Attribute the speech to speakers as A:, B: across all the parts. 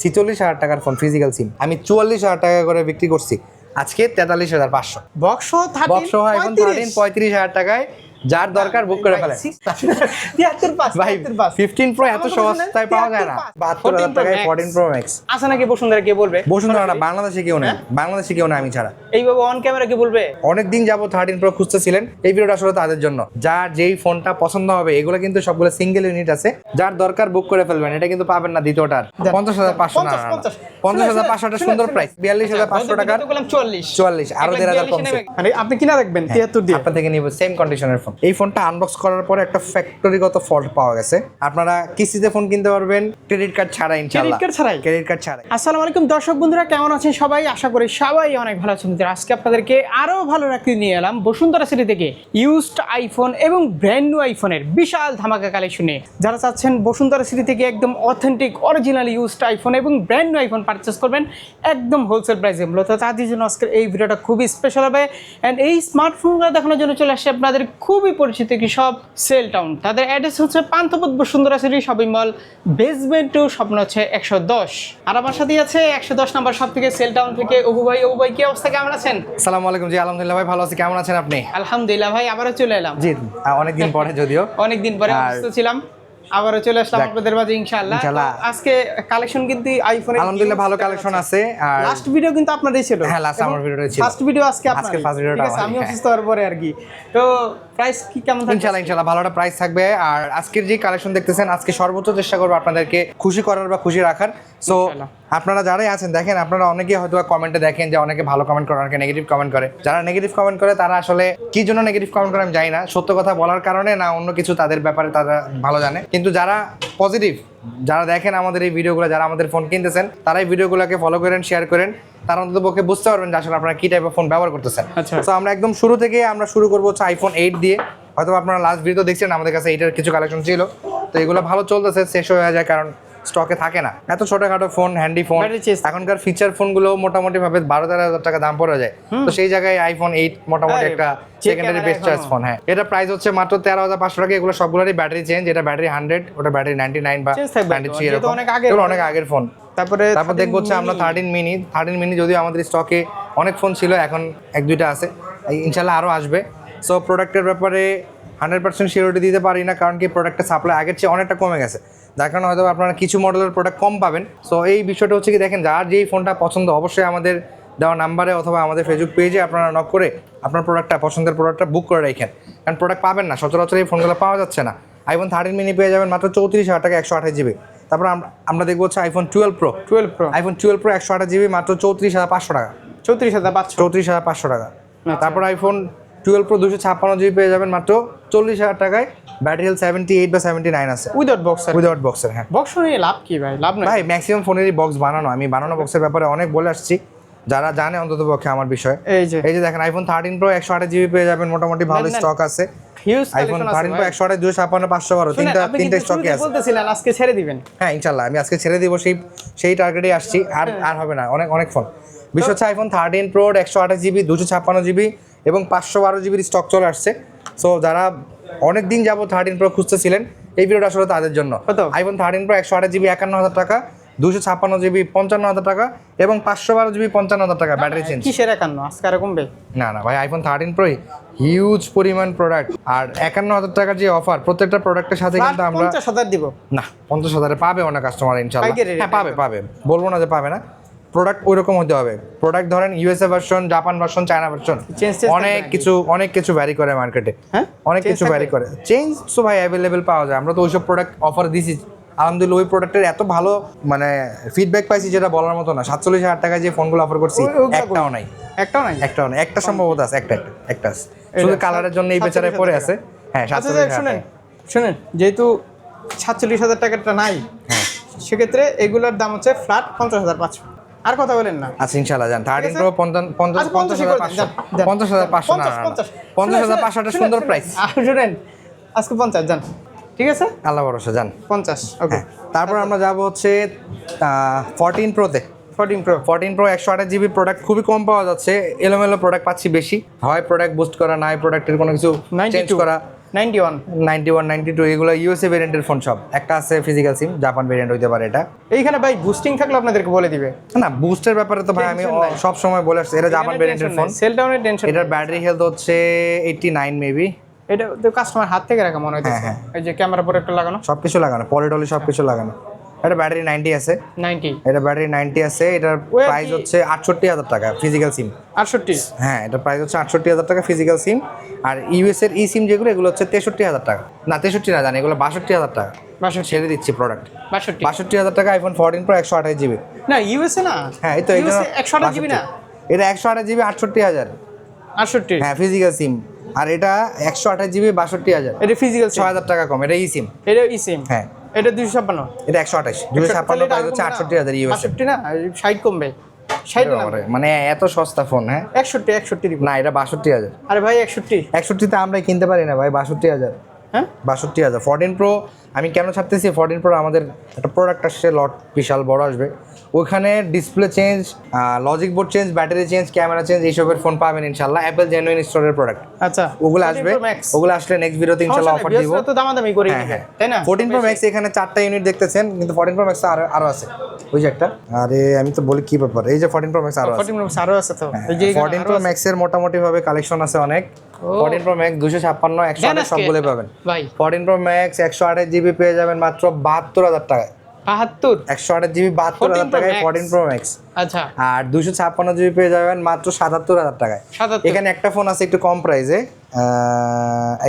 A: 46,000 টাকার phone physical সিম আমি 44,000 টাকা করে বিক্রি করছি, আজকে 43,500।
B: বক্স
A: বক্স আইফোন 13 35,000 টাকায়, যার দরকার বুক করে ফেলেন। ভাই 15 প্রো এত সস্তায় পাওয়া যায় না, 72,000 টাকায় 14 প্রো ম্যাক্স
B: আছে নাকি বসুন্ধরা কে বলবে?
A: বসুন্ধরা না, বাংলাদেশে কেউ নেই, বাংলাদেশে কেউ নেই আমি ছাড়া।
B: এইভাবে অন ক্যামেরা কে বলবে?
A: অনেকদিন যাবো 13 প্রো খুঁজতেছিলেন, এই ভিডিওটা আসলে তাদের জন্য। যার যেই ফোনটা পছন্দ হবে, এগুলো কিন্তু সবগুলো সিঙ্গেল ইউনিট আছে, যার দরকার বুক করে ফেলবেন। এটা কিন্তু পাবেন না দ্বিতীয়টার 50,500 না, 50,500 টা সুন্দর প্রাইস, 42,500 টাকা 44 আরো 1,000 কমছে।
B: মানে আপনি কিনা দেখবেন 73 দিয়ে
A: আপনার থেকে নিব সেম কন্ডিশনের ফোন। এই ফোনটা আনবক্স করার পরে একটা ফ্যাক্টরিগত ফল্ট পাওয়া গেছে। আপনারা কিস্তিতে ফোন কিনতে পারবেন, ক্রেডিট কার্ড ছাড়া ইনশাআল্লাহ। ক্রেডিট কার্ড ছাড়া।
B: আসসালামু আলাইকুম দর্শক বন্ধুরা, কেমন আছেন সবাই? আশা করি সবাই অনেক ভালো আছেন। আজকে আপনাদেরকে আরো ভালো রাখতে নিয়ে এলাম বসুন্ধরা সিটি থেকে ইউজড আইফোন এবং ব্র্যান্ড নিউ আইফোনের বিশাল ধামাকা কালেকশনে। যারা চাচ্ছেন বসুন্ধরা সিটি থেকে একদম অথেন্টিক অরিজিনাল ইউজড আইফোন এবং ব্র্যান্ড নিউ আইফোন পারচেস করবেন একদম হোলসেল প্রাইসে, মূলত তাদের জন্য আজকের এই ভিডিওটা খুবই স্পেশাল হবে। অ্যান্ড এই স্মার্টফোনগুলো দেখানোর জন্য চলে আসছে আপনাদের খুবই পরিচিত কি সব সেল টাউন। তাদের অ্যাড্রেস হচ্ছে Panthapath Bashundhara city shopping mall, basement 2, স্বপ্ন হচ্ছে 110। আর আমার সাথেই আছে 110 নাম্বার শপ থেকে সেল টাউন থেকে অবু ভাই। অবু ভাই কি অবস্থা, কেমন আছেন?
A: আসসালামু আলাইকুম। জি আলহামদুলিল্লাহ ভাই ভালো আছি, কেমন আছেন আপনি?
B: আলহামদুলিল্লাহ ভাই, আবারও চলে এলাম।
A: জি অনেকদিন পরে, যদিও
B: অনেকদিন পরে অসুস্থ ছিলাম, আবারও চলে আসলাম আপনাদের মাঝে ইনশাআল্লাহ। আজকে কালেকশন কিন্তু আইফোনের
A: আলহামদুলিল্লাহ ভালো কালেকশন আছে। আর
B: লাস্ট ভিডিও কিন্তু আপনারই ছিল।
A: হ্যাঁ, লাস্ট আমার ভিডিওটাই ছিল।
B: ফার্স্ট ভিডিও আজকে আপনার,
A: ফার্স্ট ভিডিওটা
B: ঠিক আছে? আমি অসুস্থ হওয়ার পরে আর কি। তো প্রাইস কি কেমন থাকবে?
A: ইনশাআল্লাহ ভালো একটা প্রাইস থাকবে। আর আজকের যে কালেকশন দেখতেছেন, আজকে সর্বোচ্চ চেষ্টা করবো আপনাদেরকে খুশি করার বা খুশি রাখার। সো আপনারা যারাই আছেন দেখেন, আপনারা অনেকেই হয়তো কমেন্টে দেখেন যে অনেকে ভালো কমেন্ট করে, অনেকে নেগেটিভ কমেন্ট করে। যারা নেগেটিভ কমেন্ট করে তারা আসলে কি জন্য নেগেটিভ কমেন্ট করে আমি জানি না, সত্য কথা বলার কারণে না অন্য কিছু, তাদের ব্যাপারে তারা ভালো জানে। কিন্তু যারা পজিটিভ, যারা দেখেন আমাদের এই ভিডিওগুলো, যারা আমাদের ফোন কিনতেছেন, তারা এই ভিডিওগুলোকে ফলো করেন, শেয়ার করেন, তারা অন্তত পক্ষে বুঝতে পারবেন যে আসলে আপনারা কি টাইপের ফোন ব্যবহার করতেছেন। তো আমরা একদম শুরু থেকে আমরা শুরু করবো হচ্ছে আইফোন 8 দিয়ে। হয়তো আপনারা লাস্ট ভিডিও দেখছেন, আমাদের কাছে এইটার কিছু কালেকশন ছিল, তো এগুলো ভালো চলতেছে, শেষ হয়ে যায় কারণ স্টকে থাকে না। এত ছোটখাটো ফোন, হ্যান্ডি ফোন, এখনকার ফিচার ফোনগুলো মোটামুটি ভাবে 12-13 টাকা দাম পড়ে যায়। তো সেই জায়গায় আইফোন 8 মোটামুটি একটা সেকেন্ডারি বেস্ট চয়েস ফোন। হ্যাঁ, এটা প্রাইস হচ্ছে মাত্র 13,500 টাকা। এগুলো সবগুলোরই ব্যাটারি চেঞ্জ, এটা ব্যাটারি 100, ওটা ব্যাটারি 99 বা 93 এরকম, এগুলো অনেক আগের ফোন। তারপর দেখবো হচ্ছে আমরা 13 মিনি যদিও আমাদের স্টকে অনেক ফোন ছিল, এখন 1-2টা আছে, ইনশাল্লাহ আরও আসবে। সো প্রোডাক্টের ব্যাপারে 100% সিওরিটি দিতে পারি না, কারণ কি প্রোডাক্টের সাপ্লাই আগের চেয়ে অনেকটা কমে গেছে, যার কারণে হয়তো আপনারা কিছু মডেলের প্রোডাক্ট কম পাবেন। সো এই বিষয়টা হচ্ছে কি, দেখেন যার যেই ফোনটা পছন্দ অবশ্যই আমাদের দেওয়া নাম্বারে অথবা আমাদের ফেসবুক পেজে আপনারা নক করে আপনার প্রোডাক্টটা, পছন্দের প্রোডাক্টটা বুক করে রাখেন, কারণ প্রোডাক্ট পাবেন না সচরাচর, এই ফোনগুলো পাওয়া যাচ্ছে না। আইফোন 13 মিনি পেয়ে যাবেন মাত্র 34,000 টাকা, 128 জিবি। তারপর আমরা দেখবো হচ্ছে iPhone 12 pro. IPhone 12 pro 128 GB মাত্র 34,500 টাকা। 34,500 টাকা। তারপর আইফোন 12 প্রো 256 জিবি পেয়ে যাবেন মাত্র 40,000 টাকায়। ব্যাটারি হেলথ 78 বা 79 আছে, উইদাউট বক্সের। হ্যাঁ,
B: বক্স নিয়ে লাভ কি ভাই? লাভ নাই
A: ভাই, ম্যাক্সিমাম ফোনেরই বক্স বানানো। আমি বানানো বক্সের ব্যাপারে অনেক বলে আসছি, যারা জানে অন্তত পক্ষে আমার বিষয়। এই যে দেখেন আইফোন 13 প্রো 128 জিবি পেয়ে যাবেন, মোটামুটি ভালো স্টক আছে। আইফোন 13 প্রো 128 256 512 তিনটা স্টকে আছে।
B: বলতেছিলেন আজকে ছেড়ে দিবেন।
A: হ্যাঁ ইনশাআল্লাহ আমি আজকে ছেড়ে দিব, সেই টার্গেটেই আসছি। আর হবে না, অনেক ফোন। বিষয় হচ্ছে আইফোন 13 প্রো 128 জিবি 256 জিবি এবং 512 জিবির স্টক চলে আসছে। সো যারা অনেক দিন যাবো 13 প্রো খুঁজতেছিলেন, এই ভিডিওটা আসলে তাদের জন্য। আইফোন 13 প্রো 128 জিবি 51,000 টাকা, 256 জিবি 55,000 টাকা এবং 512 জিবি 55,000 টাকা ব্যাটারি চেঞ্জ।
B: কিসের 51 আজকে আর কমবে
A: না ভাই, আইফোন 13 প্রো হিউজ পরিমাণ প্রোডাক্ট, আর 51,000 টাকার যে অফার প্রত্যেকটা প্রোডাক্টের সাথে কিন্তু আমরা
B: 50,000 দিব
A: না, 50,000-এ পাবে অনেক কাস্টমার ইনশাআল্লাহ। হ্যাঁ পাবে, বলবো না যে পাবে না। প্রোডাক্ট ওই রকম হতে হবে। প্রোডাক্ট ধরেন USA version, Japan version, China version, অনেক কিছু ভ্যারি করে মার্কেটে। হ্যাঁ, অনেক কিছু ভ্যারি করে। চেঞ্জ তো ভাই অ্যাভেলেবেল পাওয়া যায়। আমরা তো ওইসব প্রোডাক্ট অফার দিছি, আলহামদুলিল্লাহ ওই প্রোডাক্টের এত ভালো মানে ফিডব্যাক পাইছি যেটা বলার মতো না। 47,000 টাকায় যে ফোনগুলো অফার করছি একটাও নাই। একটা সম্ভবত আছে, একটা আছে, শুধু কালারের জন্য এই বেচারায় পড়ে আছে। হ্যাঁ 47,000।
B: শুনেন যেহেতু 47,000 টাকাটা নাই,
A: হ্যাঁ
B: সেক্ষেত্রে এগুলোর দাম হচ্ছে ফ্ল্যাট 50,500। আর কথা বলেন না।
A: আচ্ছা ইনশাআল্লাহ যান 13 প্রো 50,500 50,500 একটা সুন্দর প্রাইস।
B: শুনেন আজকে 50 যান, ঠিক আছে?
A: আল্লাহ ভরসা, যান
B: 50। ওকে,
A: তারপর আমরা যাবো হচ্ছে 14 প্রোতে। 14 প্রো 128 জিবি প্রোডাক্ট খুবই কম পাওয়া যাচ্ছে, এলোমেলো প্রোডাক্ট পাচ্ছি বেশি, হয় প্রোডাক্ট বুস্ট করা, নাই প্রোডাক্টের কোনো কিছু চেঞ্জ করা।
B: 91
A: 91 92 এগুলো ইউএসএ ভেরিয়েন্টের ফোন সব। একটা আছে ফিজিক্যাল সিম, জাপান ভেরিয়েন্ট হইতে পারে এটা।
B: এইখানে ভাই বুস্টিং থাকলে আপনাদেরকে বলে দিবে।
A: না বুস্টের ব্যাপারে তো ভাই আমি
B: Tension নাই।
A: সব সময় বলে আসছি, এটা জাপান ভেরিয়েন্টের ফোন।
B: সেল ডাউনের টেনশন।
A: এটার ব্যাটারি হেলথ হচ্ছে 89 মেবি।
B: এটা তো কাস্টমার হাত থেকে রাখা মনে হইতেছে।
A: হ্যাঁ।
B: এই যে ক্যামেরা প্রোটেক্টর লাগানো,
A: সবকিছু লাগানো, পলিটলি সবকিছু লাগানো। এটা ব্যাটারি 90 আছে,
B: 90
A: এটা ব্যাটারি 90 আছে। এটার
B: ওই
A: প্রাইস
B: কি-
A: হচ্ছে 68,000 টাকা ফিজিক্যাল সিম।
B: 68।
A: হ্যাঁ, এটা প্রাইস হচ্ছে 68,000 টাকা ফিজিক্যাল সিম। আর ইউএস এর ই সিম যেগুলো, এগুলো হচ্ছে 63,000 টাকা। না 63 না, জানি এগুলো 62,000 টাকা।
B: 62
A: ছেড়ে দিচ্ছি প্রোডাক্ট।
B: 62
A: 62,000 টাকা আইফোন 14 প্রো 128 জিবি।
B: না ইউএসএ না।
A: হ্যাঁ এই তো এই জন্য
B: 128 জিবি না,
A: এটা 128 জিবি 68,000।
B: 68।
A: হ্যাঁ ফিজিক্যাল সিম। আর এটা 128 জিবি 62,000।
B: এটা ফিজিক্যাল
A: 6,000 টাকা কম, এটা ই সিম।
B: এটা ই সিম।
A: হ্যাঁ
B: এটা 256।
A: এটা 128, 256 প্রাইস হচ্ছে 68,000 ইউএস।
B: 62 না, 60 কমবে। 60 না,
A: মানে এত সস্তা ফোন। হ্যাঁ
B: 61 দিব।
A: না, এটা 62,000।
B: আরে ভাই 61।
A: 61 তে আমরা কিনতে পারি না ভাই, 62,000।
B: হ্যাঁ
A: 62,000 14 প্রো আমি কেন ছাড়তেছি? 14 প্রো আমাদের একটা প্রোডাক্ট আসছে, লট বিশাল বড় আসবে। ওইখানে display change, logic board change, battery change, camera change, এইসবের ফোন পাবেন ইনশাল্লাহ। অ্যাপল জেনুইন স্টোরের প্রোডাক্ট
B: আচ্ছা,
A: ওগুলো আসবে।
B: 14 Pro Max।
A: ওগুলো আসলে নেক্সট ভিডিওতে ইনশাল্লাহ অফার দিব।
B: তো দামাদামি করে
A: হ্যাঁ
B: নিবে,
A: হ্যাঁ
B: তাই না?
A: 14 প্রো ম্যাক্স এখানে 4টা ইউনিট দেখতেছেন, কিন্তু 14 প্রো ম্যাক্স আরো আছে। ওই যে একটা, আরে আমি তো বলি কি ব্যাপার, এই যে 14 প্রো ম্যাক্স আরো আছে।
B: 14 Pro Max আরো আছে তো। এই যে
A: 14 প্রো ম্যাক্স এর মোটামুটি ভাবে কালেকশন আছে অনেক। 14 প্রো ম্যাক্স 256 128 সবগুলো পাবেন
B: ভাই।
A: 14 প্রো ম্যাক্স 128 জিবি পেয়ে যাবেন মাত্র 72,000 টাকায়।
B: 72।
A: 128 জিবি 72,000 টাকায় 14 প্রো ম্যাক্স।
B: আচ্ছা
A: আর 256 জিবি পেয়ে যাবেন মাত্র 77,000 টাকায়।
B: 77।
A: এখানে একটা ফোন আছে একটু কম প্রাইসে,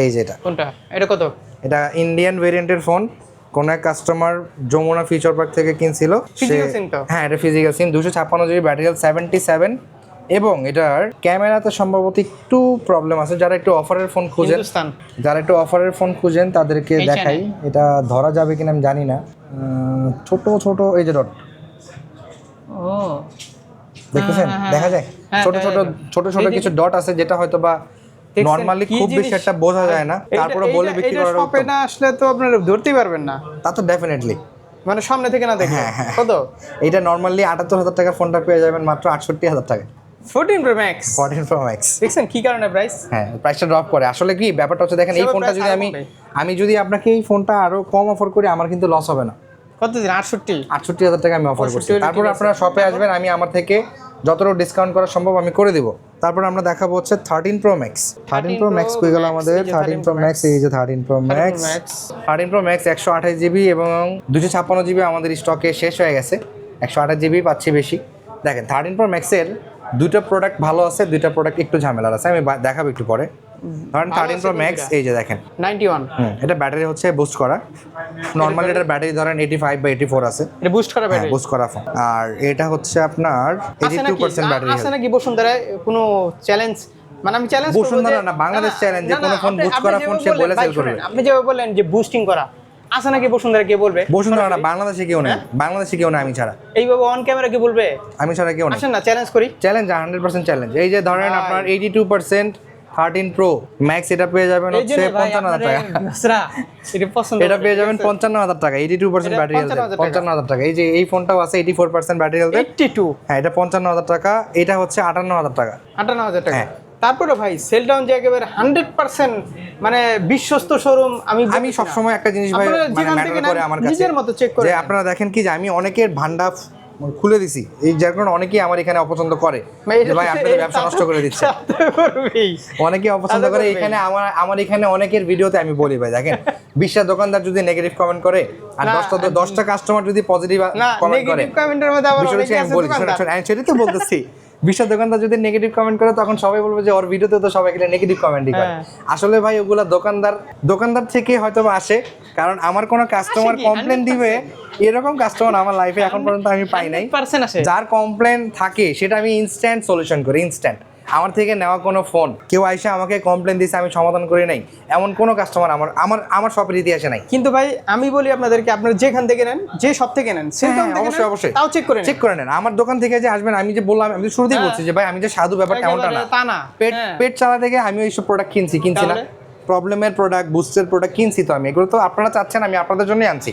A: এই যে এটা।
B: কোনটা? এটা কত?
A: এটা ইন্ডিয়ান ভেরিয়েন্টের ফোন। কোন এক কাস্টমার যমুনা ফিচার পার্ক থেকে কিনছিল।
B: Physical SIM তো?
A: হ্যাঁ এটা ফিজিক্যাল সিম, 256 জিবি, ব্যাটারি হেলথ 77। এবং এটার ক্যামেরাতে সম্ভবত একটু প্রবলেম আছে। যারা একটু অফারের ফোন খুঁজেন,
B: হিন্দুস্তান।
A: যারা একটু অফারের ফোন খুঁজেন তাদেরকে
B: এই
A: দেখাই। এটা ধরা যাবে কিনা আমি জানি না। ছোট ছোট এই যে ডট
B: ও
A: দেখতেছেন,
B: হ্যাঁ,
A: দেখা যায়
B: হ্যাঁ,
A: ছোট
B: দেখা
A: ছোট
B: যাবে।
A: ছোট ছোট কিছু ডট আছে, যেটা হয়তো বা
B: দেখছেন
A: নর্মালি
B: কি
A: খুব বেশি
B: জিনিস?
A: একটা বোঝা যায় না। তারপরে বলে বিক্রি করার
B: শপে
A: উত্তম।
B: না আসলে তো আপনারা ধরতেই পারবেন না,
A: তা তো ডেফিনেটলি।
B: মানে সামনে থেকে না দেখে।
A: হ্যাঁ।
B: কত?
A: এটা নর্মালি 78,000 টাকার ফোনটা পেয়ে যাবেন মাত্র 68,000 টাকায়।
B: 14 Pro Max
A: 14 প্রো ম্যাক্স।
B: দেখছেন কি কারণে প্রাইস?
A: হ্যাঁ প্রাইসটা ড্রপ করে। আসলে কি ব্যাপারটা হচ্ছে দেখেন, এই
B: সেবার
A: ফোনটা
B: price
A: যদি
B: আরো
A: আমি
B: কমবে।
A: যদি আপনাকে এই ফোনটা আরো কম অফার করি, আমার কিন্তু লস হবে না।
B: কত দিন? 68।
A: 68,000 টাকা আমি অফার করছি।
B: 68
A: তারপর
B: ঠিক আছে।
A: আপনারা শপে আসবেন, আমি আমার থেকে যতটুকু ডিসকাউন্ট করা সম্ভব আমি করে দিব। তারপর আমরা দেখাবো হচ্ছে 13 প্রো ম্যাক্স। 13 প্রো ম্যাক্স কই গেল আমাদের? 13 প্রো ম্যাক্স, এই যে 13 pro max. 13 pro max 128 GB এবং 256 জিবি আমাদের স্টকে শেষ হয়ে গেছে। 128 জিবি পাচ্ছি বেশি। দেখেন 13 প্রো ম্যাক্সের দুটো প্রোডাক্ট ভালো আছে, দুটো প্রোডাক্ট একটু ঝামেলার আছে, আমি দেখাবো একটু পরে। ধরেন 13 প্রো ম্যাক্স এই যে দেখেন
B: 91।
A: এটা ব্যাটারি হচ্ছে বুস্ট করা। নর্মালি এটার ব্যাটারি ধরেন 85 বা 84 আছে,
B: এটা বুস্ট করা ব্যাটারি
A: বুস্ট করা ফোন। আর এটা হচ্ছে আপনার 82% ব্যাটারি
B: আছে নাকি বসুন্ধরায় কোনো চ্যালেঞ্জ? মানে আমি চ্যালেঞ্জ করব
A: বসুন্ধরা না, বাংলাদেশ চ্যালেঞ্জ, যে কোনো ফোন বুস্ট করা ফোন সে বলে সেল করবে।
B: আপনি যেভাবে বললেন যে বুস্টিং করা আছে নাকি বসুন্ধরা, কে বলবে?
A: বসুন্ধরা না, বাংলাদেশে কেউ নেই, বাংলাদেশে কেউ নেই আমি ছাড়া।
B: এইভাবে অন ক্যামেরা কি বলবে?
A: আমি ছাড়া কেউ নেই।
B: আসেন না চ্যালেঞ্জ করি।
A: Challenge 100% challenge. এই যে ধরেন
B: ভাই।
A: আপনার 82% 13 প্রো ম্যাক্স এটা পেয়ে যাবেন
B: এই
A: হচ্ছে
B: জন্য ভাই
A: 55,000 টাকা।
B: আপনারা এটা পছন্দ
A: এটা পেয়ে
B: করেন,
A: যাবেন
B: ঠিক আছে?
A: 55,000 টাকা, 82%
B: এটা
A: ব্যাটারি হেলথ,
B: 55,000 টাকা।
A: 55,000 টাকা। এই যে এই ফোনটাও আছে 84% ব্যাটারি হেলথ।
B: 82
A: হ্যাঁ এটা 55,000 টাকা, এটা হচ্ছে 58,000 টাকা।
B: 58,000 টাকা।
A: হ্যাঁ।
B: তারপরে ভাই সেল ডাউন যে একেবারে 100% মানে বিশ্বস্ত শোরুম। আমি
A: আমি সবসময় একটা জিনিস ভাই
B: আপনারা
A: মানে
B: যেখান
A: ম্যাটার
B: থেকে
A: করে
B: নেন,
A: আমার কাছে,
B: নিজের মতো চেক করে
A: যে
B: নেন।
A: আপনারা দেখেন কি যে আমি অনেকের ভান্ডার খুলে দিছি, এই যার কারণে অনেকেই আমার এখানে অপছন্দ করে যে ভাই আপনাদের ব্যবসা নষ্ট করে দিচ্ছে। অনেকেই অপছন্দ করে। এখানে আমার এখানে অনেকের ভিডিওতে আমি বলি ভাই দেখেন, 20টা দোকানদার যদি নেগেটিভ কমেন্ট করে আর
B: না,
A: 10টা কাস্টমার যদি পজিটিভ
B: না
A: কমেন্ট করে,
B: নেগেটিভ কমেন্টের মধ্যে আবার
A: বিষয়টা
B: অনেকে
A: হচ্ছে আমি
B: আছে
A: বলি,
B: দোকানদার।
A: আমি সেটাই তো বলতেছি। 20টা দোকানদার যদি নেগেটিভ কমেন্ট করে, তখন সবাই বলবে যে ওর ভিডিওতে তো সবাই এখানে নেগেটিভ কমেন্টই করে।
B: হ্যাঁ।
A: আসলে ভাই ওগুলা দোকানদার থেকে হয়তো বা আসে, কারণ আমার কোনো কাস্টমার
B: আসে কি?
A: কমপ্লেন দিবে এরকম কাস্টমার আমার লাইফে এখন পর্যন্ত আমি পাই নাই।
B: 100% আসে।
A: যার কমপ্লেন থাকে সেটা আমি ইনস্ট্যান্ট সলিউশন করি, ইনস্ট্যান্ট। আমার থেকে নেওয়া কোনো ফোন কেউ আইসা আমাকে কমপ্লেন দিছে আমি সমাধান করি নাই, এমন কোনো কাস্টমার আমার শপের ইতিহাসে নাই।
B: কিন্তু ভাই আমি বলি আপনাদেরকে, আপনারা যেখান থেকে নেন, যে সব থেকে নেন, সেল ডাউন থেকে
A: অবশ্যই
B: নেন,
A: অবশ্যই
B: তাও চেক করে নেন।
A: চেক করে নেন। আমার দোকান থেকে যে আসবেন, আমি যে বললাম, আমি তো শুরুতেই বলছি যে ভাই আমি যে সাধু ব্যাপারটা এমনটা না।
B: তা না। হ্যাঁ।
A: পেট চালা থেকে আমি ওইসব প্রোডাক্ট কিনছি না।
B: তাহলে?
A: প্রবলেমের প্রোডাক্ট, বুস্টের প্রোডাক্ট কিনছি তো আমি। এগুলো তো আপনারা চাচ্ছেন, আমি আপনাদের জন্যই আনছি।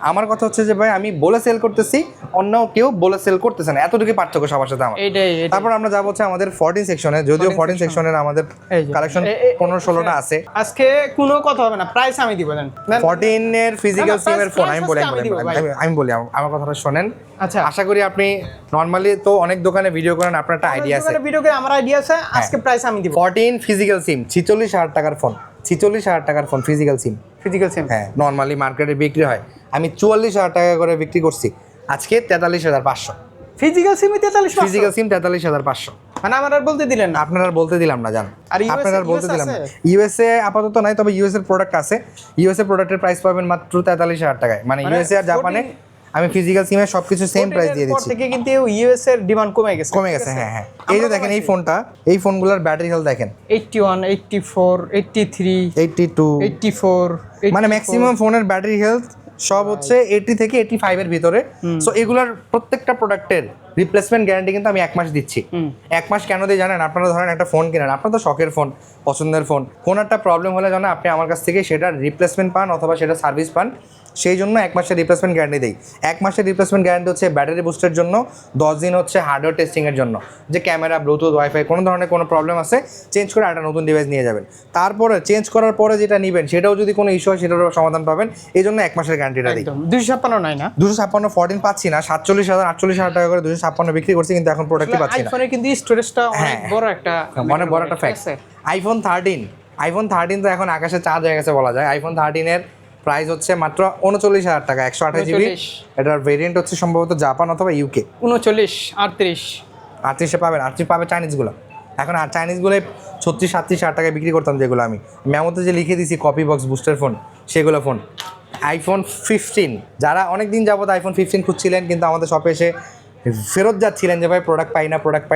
A: আমার কথা হচ্ছে যে ভাই আমি বলে সেল করতেছি, অন্য কেউ বলে সেল করতেছে না, এতটুকু পার্থক্য সবার সাথে আমার।
B: এইটাই
A: তারপর আমরা যাবো হচ্ছে আমাদের 14 সেকশনে, যদিও 14 সেকশনের আমাদের
B: এই যে।
A: কালেকশন 15-16টা আছে।
B: আজকে কোনো কথা হবে না, প্রাইস আমি দিব দেন।
A: 14 এর ফিজিক্যাল
B: না,
A: সিমের ফোন
B: price
A: আমি বলি
B: আমি দিব ভাই।
A: আমি বলি আমার কথাটা শোনেন।
B: আচ্ছা,
A: আশা করি আপনি নরমালি তো অনেক দোকানে ভিডিও করেন, আপনার একটা আইডিয়া আছে।
B: ভিডিও করে আমার আইডিয়া আছে, আজকে প্রাইস আমি দিব।
A: 14 ফিজিক্যাল সিম 46,000 টাকার ফোন, 46,000 টাকার ফোন ফিজিক্যাল সিম।
B: ফিজিক্যাল সিম
A: হ্যাঁ, নরমালি মার্কেটে বিক্রি হয়, আমি 44,000 টাকা করে বিক্রি করছি, আজকে 43,500।
B: ফিজিক্যাল সিমে 43
A: ফিজিক্যাল সিম 43,500।
B: মানে আমার আর বলতে দিলেন না।
A: আপনারা আর বলতে দিলাম না, জান
B: আর US
A: আপনারা আর বলতে দিলাম না।
B: আছে?
A: ইউএসএ আপাতত নাই, তবে ইউএস এর প্রোডাক্ট আছে। ইউএসএ প্রোডাক্টের প্রাইস পাবেন মাত্র 43,000 টাকায়, মানে ইউএসএ আর জাপানে আমি ফিজিক্যাল সিমে সবকিছু সেম প্রাইস দিয়ে
B: পর
A: দিচ্ছি।
B: থেকে কিন্তু ইউএস এর ডিমান্ড কমে গেছে।
A: কমে গেছে, হ্যাঁ হ্যাঁ। এই যে দেখেন এই ফোনটা, এই ফোনগুলোর ব্যাটারি হেলথ দেখেন
B: 81, 84, 83,
A: 82,
B: 84,
A: মানে ম্যাক্সিমাম ফোনের ব্যাটারি হেলথ সব হচ্ছে 80 থেকে 85 এর ভিতরে। সো এগুলার প্রত্যেকটা প্রোডাক্টের রিপ্লেসমেন্ট গ্যারান্টি কিন্তু আমি 1 মাস দিচ্ছি। 1 মাস কেন দিয়ে জানেন? আপনারা ধরেন একটা ফোন কেনেন, আপনার তো শখের ফোন, পছন্দের ফোন, কোনো একটা প্রবলেম হলে জানেন আপনি আমার কাছ থেকে সেটার রিপ্লেসমেন্ট পান অথবা সেটা সার্ভিস পান, সেই জন্য 1 মাসের রিপ্লেসমেন্ট গ্যারান্টি দেই। 1 মাসের রিপ্লেসমেন্ট গ্যারান্টি হচ্ছে ব্যাটারি বুস্টের জন্য, 10 দিন হচ্ছে হার্ডওয়্যার টেস্টিংয়ের জন্য, যে ক্যামেরা, ব্লুটুথ, ওয়াইফাই কোনো ধরনের কোনো প্রবলেম আছে চেঞ্জ করে একটা নতুন ডিভাইস নিয়ে যাবেন। তারপরে চেঞ্জ করার পরে যেটা নেবেন সেটাও যদি কোনো ইস্যু হয় সেটারও সমাধান পাবেন, এই জন্য 1 মাসের গ্যারান্টিটা দিই।
B: একদম 256 নাই না?
A: 256 14 পাচ্ছি না, 47,000 48,000 টাকা করে 256 বিক্রি করছি, কিন্তু এখন প্রোডাক্টই পাচ্ছি না।
B: আইফোনে কিন্তু স্টোরেজটা অনেক বড় একটা,
A: অনেক বড় একটা ফ্যাক্ট। আইফোন 13 তো এখন আকাশে চাঁদ হয়ে গেছে বলা যায়। আইফোন 13 এর প্রাইস হচ্ছে মাত্র 39,000 টাকা, 128 জিবি। এটার ভেরিয়েন্ট হচ্ছে সম্ভবত জাপান অথবা ইউকে।
B: 39, 38
A: 38 পাবেন, 38 পাবে চাইনিজগুলো। এখন আর চাইনিজগুলো 36-37,000 টাকায় বিক্রি করতাম, যেগুলো আমি মেমোতে যে লিখে দিছি কপি বক্স বুস্টার ফোন, সেগুলো ফোন। আইফোন 15 যারা অনেক দিন যাবত আইফোন 15 খুঁজছিলেন কিন্তু আমাদের শপে এসে ফেরত যাচ্ছিলেন যে ভাই প্রোডাক্ট পাই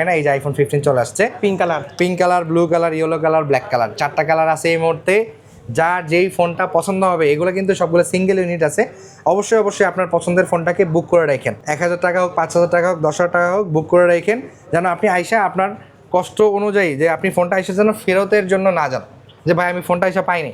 A: না, এই যে আইফোন 15 চলে আসছে।
B: Pink
A: colour, blue colour, yellow colour, black colour, 4টা কালার আছে এই মুহূর্তে। যার যেই ফোনটা পছন্দ হবে, এগুলো কিন্তু সবগুলো সিঙ্গেল ইউনিট আছে। অবশ্যই আপনার পছন্দের ফোনটাকে বুক করে রাখেন। 1,000 টাকা হোক, 5,000 টাকা হোক, 10,000 টাকা হোক, বুক করে রাখেন, যেন আপনি আইসা আপনার কষ্ট অনুযায়ী যে আপনি ফোনটা আইসা যেন ফেরতের জন্য না যান, যে ভাই আমি ফোনটা আইসা পাইনি।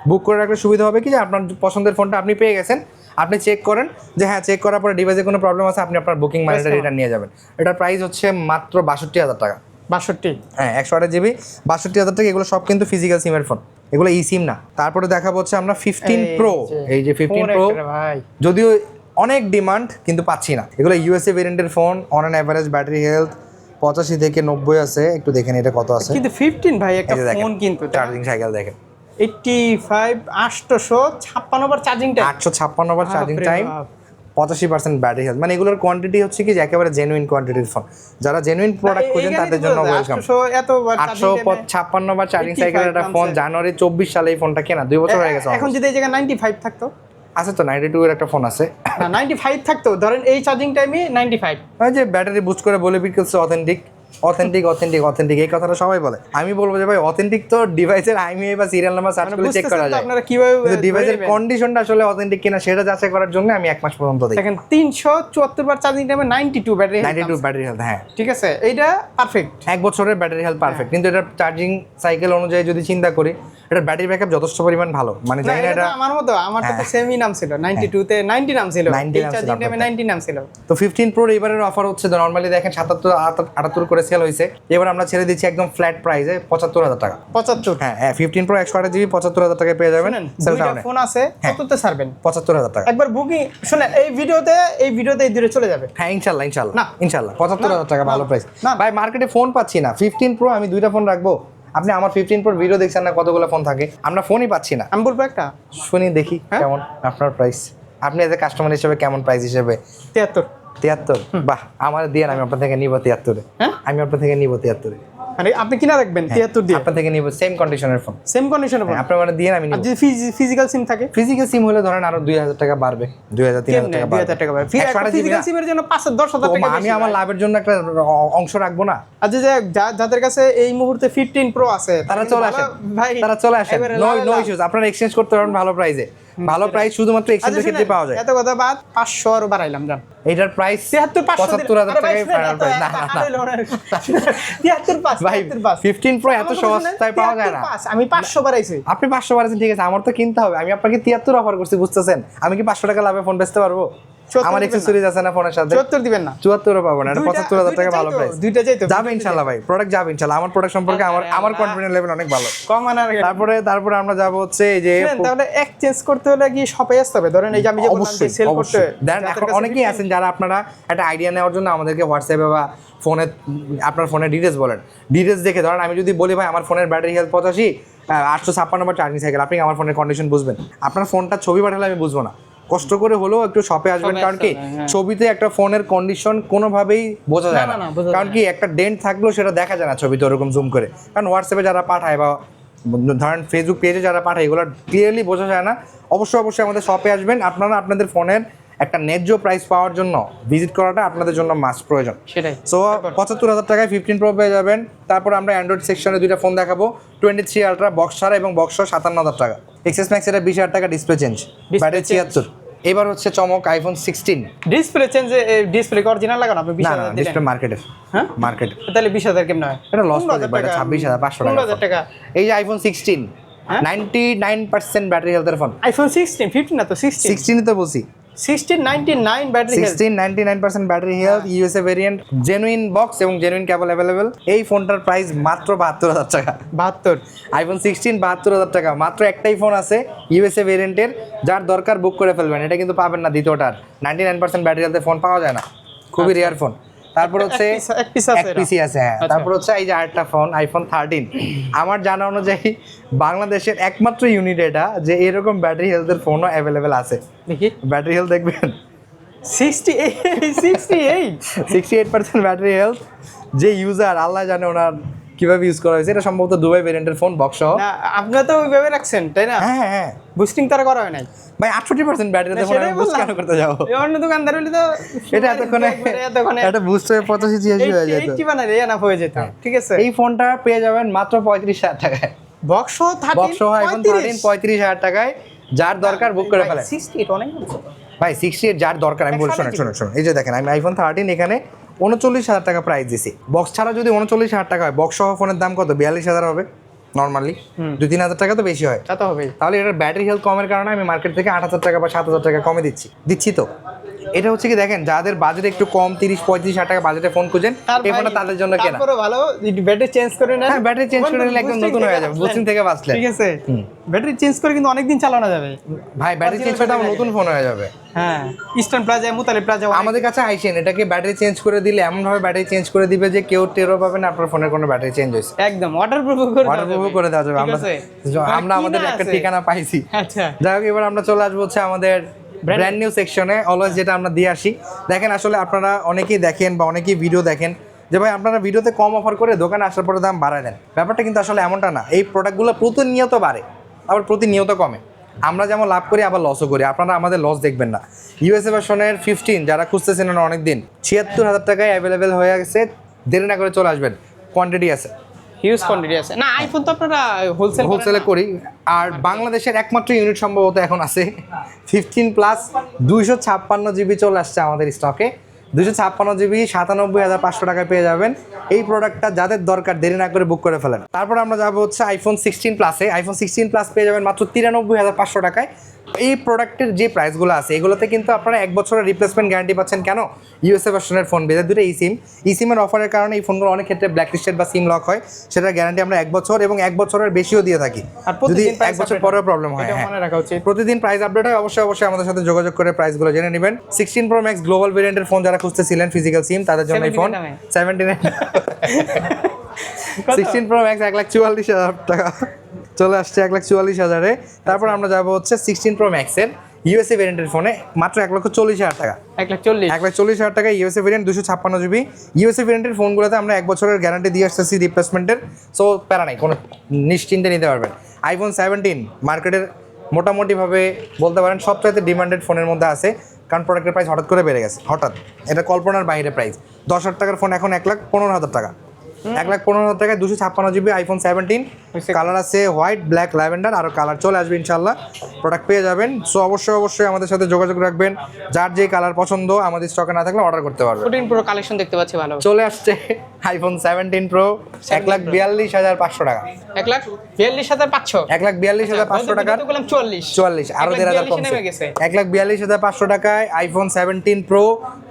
A: বুক করে রাখলে সুবিধা হবে কি, যে আপনার পছন্দের ফোনটা আপনি পেয়ে গেছেন, আপনি চেক করেন যে হ্যাঁ, চেক করার পরে ডিভাইসে কোনো প্রবলেম আছে, আপনি আপনার বুকিং মানিটা রিটার্ন নিয়ে যাবেন। এটার প্রাইস হচ্ছে মাত্র 62,000 টাকা।
B: 62,
A: হ্যাঁ, 128 জিবি, 62,000 টাকা। এগুলো সব কিন্তু ফিজিক্যাল সিমের ফোন, এগুলো ই সিম না। তারপরে দেখাবো হচ্ছে আমরা 15 প্রো। এই যে 15 প্রো,
B: ভাই
A: যদিও অনেক ডিমান্ড কিন্তু পাচ্ছি না। এগুলো ইউএসএ ভেরিয়েন্টের phone, on an average battery health 85 থেকে 90 আছে। একটু দেখেন এটা কত আছে,
B: কিন্তু 15 ভাই একটা ফোন, কিন্তু
A: চার্জিং সাইকেল দেখেন
B: 85, 856 বার চার্জিং টাইম,
A: 856 বার চার্জিং টাইম, 85% ব্যাটারি হেলথ। মানে এগুলোর কোয়ান্টিটি হচ্ছে কি যে একেবারে জেনুইন কোয়ান্টিটির ফোন। যারা জেনুইন প্রোডাক্ট খুঁজেন তাদের জন্য ওয়েলকাম। 856 বার চার্জিং সাইকেলের একটা ফোন, জানুয়ারি 24 সালে এই ফোনটা কেনা, 2 বছর হয়ে গেছে।
B: এখন যদি এই জায়গায় 95 থাকতো,
A: আছে তো 92 এর একটা ফোন আছে
B: না 95 থাকতো, ধরেন এই চার্জিং টাইমে 95,
A: ওই যে ব্যাটারি বুস্ট করে বলে বিক্রি করছে অথেন্টিক। এই কথাটা সবাই বলে। আমি বলবো যে ভাই অথেন্টিক তো ডিভাইসের আইএমইআই বা সিরিয়াল নাম্বার সার্চ করে চেক করা যায়।
B: আপনারা কিভাবে
A: ডিভাইসের কন্ডিশনটা আসলে অথেন্টিক কিনা সেটা যাচাই করার জন্য আমি 1 মাস পর্যন্ত দিই।
B: দেখেন 374 বার চার্জিং টাইমে 92
A: ব্যাটারি হেলথ। হ্যাঁ,
B: ঠিক আছে, এইটা পারফেক্ট।
A: 1 বছরের ব্যাটারি হেলথ পারফেক্ট। কিন্তু এটার চার্জিং সাইকেল অনুযায়ী যদি চিন্তা করি, এটার ব্যাটারি ব্যাকআপ যথেষ্ট পরিমাণ ভালো। মানে জানি না, এটা
B: আমার মতো, আমার তো সেমই নাম ছিল 92 তে 90 নাম ছিল,
A: 90
B: এই চার্জিং টাইমে 90 নাম ছিল।
A: তো 15 প্রোর এবারের অফার হচ্ছে, নরমালি দেখেন 77 78 করে সেল হয়েছে, এবার আমরা ছেড়ে দিচ্ছি একদম ফ্ল্যাট প্রাইসে 75,000 টাকা।
B: 75,
A: হ্যাঁ 15 প্রো 128 জিবি 75,000 টাকায় পেয়ে যাবেন।
B: দুইটা ফোন আছে, কততে ছাড়বেন?
A: 75,000 টাকা।
B: একবার বুকিং শুনেন, এই ভিডিওতে এই দূরে চলে যাবে।
A: হ্যাঁ, ইনশাআল্লাহ
B: না
A: 75,000 টাকা ভালো প্রাইস।
B: না
A: ভাই মার্কেটে ফোন পাচ্ছি না। 15 প্রো আমি দুইটা ফোন রাখবো, আপনি আমার 15 প্রো ভিডিও দেখছেন না, কতগুলো ফোন থাকে, আমরা ফোনই পাচ্ছি না।
B: আমি বলবো একটা
A: শুনি দেখি কেমন আপনার প্রাইস, আপনি এজ এ কাস্টমার হিসেবে কেমন প্রাইস হিসেবে।
B: 73,
A: বাহ, আমার দিয়ে আমি আপনার থেকে নিব 73। আমি আপনার থেকে নিব 73।
B: মানে আপনি কিনা রাখবেন 73 দিয়ে,
A: আপনার থেকে নিব সেম কন্ডিশনের ফোন,
B: সেম কন্ডিশনে ফোন
A: আপনার মানে দিয়ে আমি নিব।
B: আর যদি ফিজিক্যাল সিম থাকে,
A: ফিজিক্যাল সিম হলে ধরেন আরো 2,000 টাকা বাড়বে, 2,000-3,000 টাকা বাড়বে।
B: 2000 টাকা বাড়বে।
A: 128 জিবি
B: ফিজিক্যাল সিমের জন্য 5-10,000 টাকা
A: আমি আমার লাভের জন্য একটা অংশ রাখবো না।
B: আচ্ছা, যে যাদের কাছে এই মুহূর্তে 15 প্রো আছে
A: তারা চলে আসেন,
B: ভাই,
A: নো ইস্যুস, আপনারা এক্সচেঞ্জ করতে পারবেন ভালো প্রাইসে। ভালো প্রাইস শুধুমাত্র এক্সচেঞ্জের ক্ষেত্রে পাওয়া যায়।
B: এত কথা বাদ 500 আর বাড়াইলাম জান,
A: এটার প্রাইস
B: 73,500
A: 75,000 টাকায় ফাইনাল প্রাইস। না না না
B: 73,500
A: ভাই 15 প্রো এত সস্তায় পাওয়া যায় না।
B: আমি 500 বাড়াইছি,
A: আপনি 500 বাড়াচ্ছেন ঠিক আছে, আমার তো কিনতে হবে। আমি আপনাকে 73 অফার করছি, বুঝতেছেন? আমি কি 500 টাকা লাভে ফোন বেচতে পারবো?
B: 74
A: আমার
B: দিবেন
A: অ্যাকসেসরিজ আছে না ফোনের সাথে?
B: 74 দিবেন না,
A: 74 পাবো না, এটা 75,000 টাকা ভালো প্রাইস।
B: দুইটা চাইতো
A: যাবে ইনশাআল্লাহ ভাই, প্রোডাক্ট যাবে ইনশাআল্লাহ। আমার প্রোডাক্ট সম্পর্কে আমার কনফিডেন্স লেভেল অনেক ভালো।
B: কম আনার
A: তারপরে আমরা যাব হচ্ছে এই যে
B: তাহলে এক্সচেঞ্জ করতে হলে কি শপে আসতে হবে? ধরেন এই যে আমি যে বললাম যে সেল করতে
A: দেন, এখন অনেকেই আছেন যারা আপনারা একটা আইডিয়া নেওয়ার জন্য আমাদেরকে হোয়াটসঅ্যাপে বা ফোনে আপনার ফোনের ডিটেলস বলেন। ডিটেলস দেখে ধরেন আমি যদি বলি ভাই আমার ফোনের ব্যাটারি হেলথ 85, 856 নম্বর চার্জিং সাইকেল, আপনি আমার ফোনের কন্ডিশন বুঝবেন? আপনার ফোনটা ছবি পাঠালে আমি বুঝবো না। কষ্ট করে হলেও একটু শপে আসবেন, কারণ কি ছবিতে একটা ফোনের কন্ডিশন কোনোভাবেই বোঝা যায় না। কারণ কি একটা ডেন্ট থাকলেও সেটা দেখা যায় না ছবিতে ওরকম জুম করে। কারণ হোয়াটসঅ্যাপে যারা পাঠায় বা ধরেন ফেসবুক পেজে যারা পাঠায় এগুলো ক্লিয়ারলি বোঝা যায় না। অবশ্যই আমাদের শপে আসবেন। আপনারা আপনাদের ফোনের একটা ন্যায্য প্রাইস পাওয়ার জন্য ভিজিট করাটা আপনাদের জন্য মাস্ট প্রয়োজন।
B: সেটাই।
A: সো 75,000 টাকায় 15 প্রো পেয়ে যাবেন। তারপর আমরা অ্যান্ড্রয়েড সেকশনে দুইটা ফোন দেখাবো, 23 আলট্রা বক্স ছাড়া এবং বক্স 57,000 টাকা। এক্সএস ম্যাক্স এটা 20,000 টাকা, ডিসপ্লে চেঞ্জ, ব্যাটারি 76। এবার হচ্ছে চমক iPhone 16।
B: Display change, display original লাগানো আপনি 20,000 দিলেন?
A: ডিসপ্লে মার্কেটের।
B: হ্যাঁ
A: মার্কেট।
B: তাহলে 20,000 কেমন হয়?
A: এটা লস করে দেব, এটা 26,500 টাকা।
B: 15,000 টাকা।
A: এই যে আইফোন 16 99% ব্যাটারি হেলথের ফোন।
B: আইফোন 16 15 না তো 16
A: 16ই তো বলছি।
B: 1699 battery health,
A: 99% battery health, USA variant, genuine box এবং জেনুইন কেবল অ্যাভেলেবেল। এই ফোনটার প্রাইস মাত্র 72,000 টাকা।
B: 72
A: আইফোন 16 72,000 টাকা। মাত্র একটাই ফোন আছে ইউএসএ ভেরিয়েন্টের, যার দরকার বুক করে ফেলবেন। এটা কিন্তু পাবেন না দ্বিতীয়টার। 99% ব্যাটারি হেলথের ফোন পাওয়া যায় না, খুবই রেয়ার ফোন। তারপর হচ্ছে
B: এক পিস আছে,
A: এক পিসি আছে, হ্যাঁ। তারপর হচ্ছে এই যে আরেকটা ফোন আইফোন 13। আমার জানা অনুযায়ী বাংলাদেশের একমাত্র ইউনিট এটা যে এরকম ব্যাটারি হেলথের ফোনও অ্যাভেলেবেল আছে।
B: দেখি
A: ব্যাটারি হেলথ দেখবেন
B: 68%
A: ব্যাটারি হেলথ। যে ইউজার আল্লাহ জানে ওনার কিভাবে ইউজ করা হয়েছে। এটা সম্ভবত দুবাই ভেরিয়েন্টের ফোন, বক্স সহ।
B: না আপনারা তো ওইভাবে রাখছেন তাই না?
A: হ্যাঁ হ্যাঁ
B: বুস্টিং তারা করা হয় নাই
A: ভাই। 68% ব্যাটারিতে ফোন আমি বুস্ট কেন করতে যাবো?
B: অন্য দোকানদার হলে তো
A: এটা এতক্ষণে এটা বুস্ট হয়ে 85-86 হয়ে যেত।
B: 80 বানালে এনাফ হয়ে যেত। ঠিক আছে,
A: এই ফোনটা পেয়ে যাবেন মাত্র 35,000 টাকায়।
B: বক্স 13
A: বক্স সহ আইফোন 13 35,000 টাকায়। যার দরকার বুক করে ফেলেন।
B: 68 অনেক
A: ভাই 68 যার দরকার আমি বলছি, শোনো এই যে দেখেন আমি আইফোন 13 এখানে 39,000 টাকা প্রাইস দিছি। বক্স ছাড়া যদি 39,000 টাকা হয়, বক্স সহ ফোনের দাম কত? 42,000 হবে নর্মালি। 2-3 হাজার টাকা তো বেশি হয়।
B: তা তো হবেই।
A: তাহলে এটার ব্যাটারি হেলথ কমের কারণে আমি মার্কেট থেকে 8,000 টাকা বা 7,000 টাকা কমে দিচ্ছি তো। এটা হচ্ছে কি দেখেন, যাদের বাজেট একটু কম 30-35,000 টাকা বাজেটে ফোন খুঁজেন, এই ফোনটা তাদের জন্য কেনা।
B: তারপরে ভালো ব্যাটারি চেঞ্জ করে নেন।
A: হ্যাঁ, ব্যাটারি চেঞ্জ করে নিলে একদম নতুন হয়ে যাবে, বুস্টিং থেকে বাঁচলে।
B: ঠিক আছে, ব্যাটারি চেঞ্জ করে কিন্তু অনেক দিন চালানো যাবে
A: ভাই। ব্যাটারি চেঞ্জ করে নতুন ফোন হয়ে যাবে।
B: হ্যাঁ, ইস্টার্ন প্লাজা, মুতালিব প্লাজা
A: আমাদের কাছে আইসেন, এটাকে ব্যাটারি চেঞ্জ করে দিলে এমন ভাবে ব্যাটারি চেঞ্জ করে দিবে যে কেউ টেরও পাবে না আপনার ফোনের কোনো ব্যাটারি চেঞ্জ হয়েছে।
B: একদম ওয়াটারপ্রুফ করে
A: দেওয়া যাবে। আমরা আমাদের একটা ঠিকানা পাইছি।
B: আচ্ছা,
A: যাই হোক, এবার আমরা চলে আসবো হচ্ছে আমাদের ব্র্যান্ড নিউ সেকশনে। অলওয়েজ যেটা আমরা দিয়ে আসি, দেখেন আসলে আপনারা অনেকেই দেখেন বা অনেকেই ভিডিও দেখেন যে ভাই আপনারা ভিডিওতে কম অফার করে দোকানে আসার পরে দাম বাড়ায় দেন। ব্যাপারটা কিন্তু আসলে এমনটা না। এই প্রোডাক্টগুলো প্রতিনিয়ত বাড়ে, আবার প্রতিনিয়ত কমে। আমরা যেমন লাভ করি আবার লসও করি। আপনারা আমাদের লস দেখবেন না। ইউএসএ ভার্সনের 15 যারা খুঁজতেছেন অনেক দিন, 76,000 টাকায় অ্যাভেলেবেল হয়ে গেছে। দেরি না করে চলে আসবেন, কোয়ান্টিটি আছে,
B: হিউজ কোয়ান্টিটি আছে। না আইফোন তো আপনারা
A: হোলসেলে করি। আর বাংলাদেশের একমাত্র ইউনিট সম্ভবত এখন আছে 15 প্লাস 256 জিবি চলে আসছে আমাদের স্টকে। 256 জিবি 97,500 টাকায় পেয়ে যাবেন। এই প্রোডাক্টটা যাদের দরকার দেরি না করে বুক করে ফেলেন। তারপর আমরা যাবো হচ্ছে আইফোন 16 প্লাসে। আইফোন 16 প্লাস পেয়ে যাবেন মাত্র 93,500 টাকায়। এই প্রোডাক্টের যে প্রাইসগুলো আছে এগুলোতে কিন্তু আপনারা 1 বছরের রিপ্লেসমেন্ট গ্যারান্টি পাচ্ছেন। কেন? ইউএসএ ভার্সনের ফোন বেঁধে দুটো সিমের অফারের কারণে এই ফোনগুলো অনেক ক্ষেত্রে ব্ল্যাক লিস্টেড বা সিম লক হয়। সেটার গ্যারান্টি আমরা 1 বছর এবং 1 বছরের বেশিও দিয়ে থাকি, যদি 1 বছর পরেও প্রবলেম হয়। প্রতিদিন প্রাইস আপডেট হয়। অবশ্যই আমাদের সাথে যোগাযোগ করে প্রাইসগুলো জেনে নেবেন। 16 প্রো ম্যাক্স গ্লোবাল ভেরিয়েন্টের ফোন যারা খুঁজতেছিলেন ফিজিক্যাল সিম, তাদের জন্য এই ফোন 79 16 প্রো ম্যাক্স 1,44,000 টাকা চলে আসছে, 1,44,000-এ। তারপর আমরা যাবো হচ্ছে 16 প্রো ম্যাক্সের ইউএসএ ভেরিয়েন্টের ফোনে মাত্র 1,40,000 টাকা। 1,40,000 টাকা ইউএসএ ভেরিয়েন্ট, 256 জিবি। ইউএসএ ভেরিয়েন্টের ফোনগুলোতে আমরা 1 বছরের গ্যারান্টি দিয়ে আসতেছি রিপ্লেসমেন্টের। সো প্যারা নাই, কোনো নিশ্চিন্তে নিতে পারবেন। আইফোন 17 মার্কেটের মোটামুটিভাবে বলতে পারেন সবচাইতে ডিমান্ডেড ফোনের মধ্যে আছে, কারণ প্রোডাক্টের প্রাইস হঠাৎ করে বেড়ে গেছে। হঠাৎ, এটা কল্পনার বাইরে প্রাইস। 10,000 টাকার ফোন এখন 1,15,000 টাকা। 1,15,000 টাকায় 256 জিবি আইফোন 17 কালার আছে হোয়াইট, ব্ল্যাক, ল্যাভেন্ডার, আরো কালার চলে আসবে ইনশাল্লাহ। প্রোডাক্ট পেয়ে যাবেন। সো অবশ্যই আমাদের সাথে যোগাযোগ রাখবেন। যার যে কালার পছন্দ আমাদের স্টকে না থাকলে অর্ডার করতে পারবেন।
B: 14 প্রো কালেকশন দেখতে পাচ্ছি ভালো।
A: চলে আসছে আইফোন 17 প্রো 1,42,500 টাকা।
B: 1,42,500
A: 1,42,500 টাকার 44 আরো 1,500 কমছে। 1,42,500 টাকায় আইফোন 17 প্রো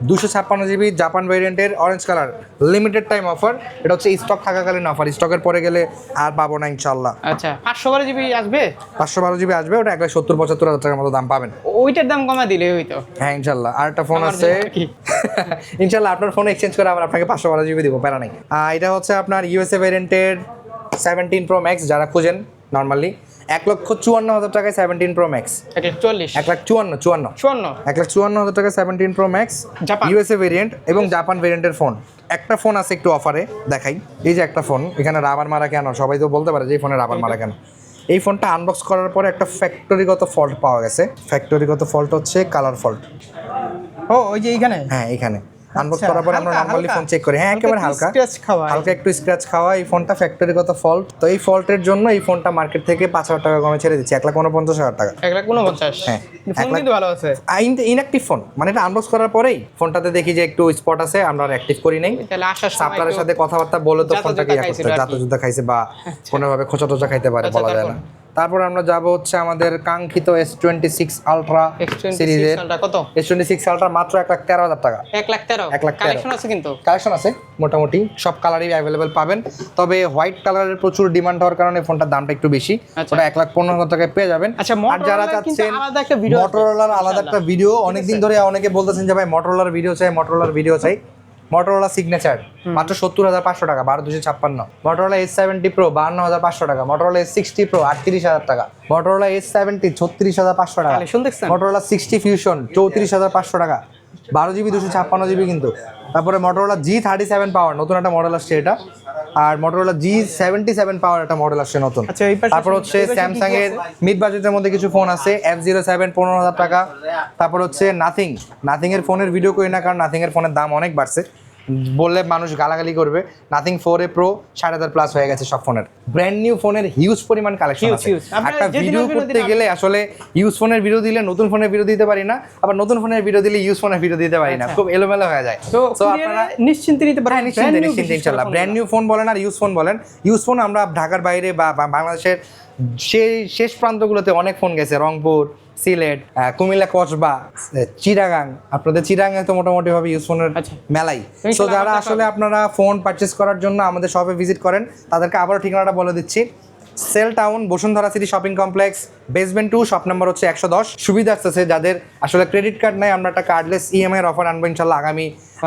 A: 256 জিবি জাপান ভেরিয়েন্টের orange colour, limited time offer. এটা হচ্ছে স্টক থাকাকালীন অফার, স্টকের পরে গেলে আর পাবো না ইনশাল্লাহ।
B: আচ্ছা 512 জিবি আসবে,
A: 512 জিবি আসবে, ওটা 1,70,000-75,000 টাকার মতো দাম পাবেন।
B: ওইটার দাম কমা দিলে হইতো।
A: হ্যাঁ ইনশাল্লাহ। আর একটা ফোন আছে ইনশাল্লাহ, আপনার ফোন এক্সচেঞ্জ করে আবার আপনাকে 512 জিবি দিব, প্যারা নাই। এটা হচ্ছে আপনার ইউএসএ ভেরিয়েন্টের 17 প্রো ম্যাক্স, যারা খুঁজেন নর্মালি 1,54,000 টাকায় 17 প্রো ম্যাক্স। 1,54,000 টাকায় 17 প্রো ম্যাক্স ইউএসএ ভেরিয়েন্ট এবং জাপান ভেরিয়েন্টের ফোন। একটা ফোন আছে একটু অফারে দেখাই, এই যে একটা ফোন, এখানে রাবার মারা কেন, সবাই তো বলতে পারে যে এই ফোনে রাবার মারা কেন। এই ফোনটা আনবক্স করার পরে একটা ফ্যাক্টরিগত ফল্ট পাওয়া গেছে। ফ্যাক্টরিগত ফল্ট হচ্ছে কালার ফল্ট।
B: ও ওই যে এইখানে,
A: হ্যাঁ এইখানে আনবক্স করার পরে আমরা নরমালি ফোন চেক করি, হ্যাঁ একেবারে হালকা একটু স্ক্র্যাচ খাওয়া। এই ফোনটা ফ্যাক্টরিগত ফল্ট। তো এই ফল্টের জন্য এই ফোনটা মার্কেট থেকে 5,000 টাকা কমে ছেড়ে দিচ্ছি, 1,49,000 টাকা।
B: 1,49,000। হ্যাঁ ফোন কিন্তু ভালো আছে।
A: ইনঅ্যাক্টিভ ফোন, মানে এটা আনবক্স করার পরেই ফোনটাতে দেখি যে একটু স্পট আছে, আমরা অ্যাক্টিভ করি নাই।
B: তাহলে আসার সময়
A: সাপ্লায়ারের সাথে কথাবার্তা বলে তো ফোনটা কি জাতযুদ্ধ খাইছে বা কোনোভাবে খোঁচা টোচা খাইতে পারে, বলা যায় না। তারপর আমরা যাব হচ্ছে আমাদের কাঙ্ক্ষিত S26 আলট্রা সিরিজের।
B: কত?
A: S26 আলট্রা মাত্র 1,13,000 টাকা।
B: 1,13,000 কালেকশন আছে, কিন্তু
A: কালেকশন আছে মোটামুটি সব কালারই অ্যাভেলেবেল পাবেন। তবে হোয়াইট কালারের প্রচুর ডিমান্ড হওয়ার কারণে ফোনটার দামটা একটু বেশি, ওটা 1,15,000 টাকায় পেয়ে যাবেন। আর যারা চাচ্ছেন মোটরোলার আলাদা একটা ভিডিও, অনেকদিন ধরে অনেকে বলতেছেন যে ভাই মোটরোলার ভিডিও চাই। মোটরোলা সিগনেচার মাত্র 70,500 টাকা, 12,256। মোটরোলা S70 প্রো 52,500 টাকা। মোটরোলা S60 প্রো 38,000 টাকা। মোটরোলা S70 36,500 টাকা। মোটরোলা 60 ফিউশন 34,500 টাকা, 12 জিবি 256 জিবি কিন্তু। তারপরে মোটরোলা G37 পাওয়ার নতুন একটা মডেল আসছে এটা, আর মোটরোলা G77 পাওয়ার একটা মডেল আসছে নতুন। তারপর হচ্ছে স্যামসাং এর মিড বাজেটের মধ্যে কিছু ফোন আছে, F07 15,000 টাকা। তারপর হচ্ছে নাথিং এর ফোনের ভিডিও করি না, কারণ নাথিং এর ফোনের দাম অনেক বাড়ছে, বললে মানুষ গালাগালি করবে। নাথিং 4A প্রো 7,500 প্লাস হয়ে গেছে সব ফোনের। ব্র্যান্ড নিউ ফোনের হিউজ পরিমাণ কালেকশন আছে। একটা ভিডিও করতে গেলে আসলে ইউজ ফোনের ভিডিও দিলে নতুন ফোনের ভিডিও দিতে পারি না, আবার নতুন ফোনের ভিডিও দিলে ইউজ ফোনের ভিডিও দিতে পারি না, খুব এলোমেলো হয়ে যায়। তো আপনারা নিশ্চিন্তে নিতে পারেন, নিশ্চিন্তে ইনশাআল্লাহ। ব্র্যান্ড নিউ ফোন বলেন আর ইউজ ফোন বলেন, ইউজ ফোন আমরা ঢাকার বাইরে বা বাংলাদেশের সেই শেষ প্রান্তগুলোতে অনেক ফোন গেছে, রংপুর, সিলেট, কুমিল্লা, কসবা, চিটাগাং। আপনাদের চিটাগাং তো মোটামুটি ভাবে ইউজ ফোনের মেলাই। তো যারা আসলে আপনারা ফোন পারচেস করার জন্য আমাদের শপে ভিজিট করেন, তাদেরকে আবারও ঠিকানাটা বলে দিচ্ছি। Cell town, Bashundhara city shopping complex, basement 2, shop number হচ্ছে 110। সুবিধা আছে যাদের আসলে ক্রেডিট কার্ড নাই, আমরা একটা কার্ডলেস ইএমআই এর অফার আনবো ইনশাল্লাহ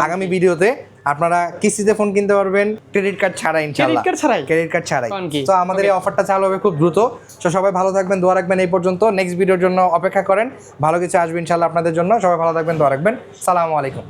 A: আগামী ভিডিওতে। আপনারা কিস্তিতে ফোন কিনতে পারবেন ক্রেডিট কার্ড ছাড়া ইনশাআল্লাহ, ক্রেডিট কার্ড ছাড়াই। তো আমাদের এই অফারটা চালু হবে খুব দ্রুত। তো সবাই ভালো থাকবেন, দোয়া রাখবেন। এই পর্যন্ত, নেক্সট ভিডিওর জন্য অপেক্ষা করেন, ভালো কিছু আসবে ইনশাআল্লাহ আপনাদের জন্য। সবাই ভালো থাকবেন, দোয়া রাখবেন। সালামু আলাইকুম।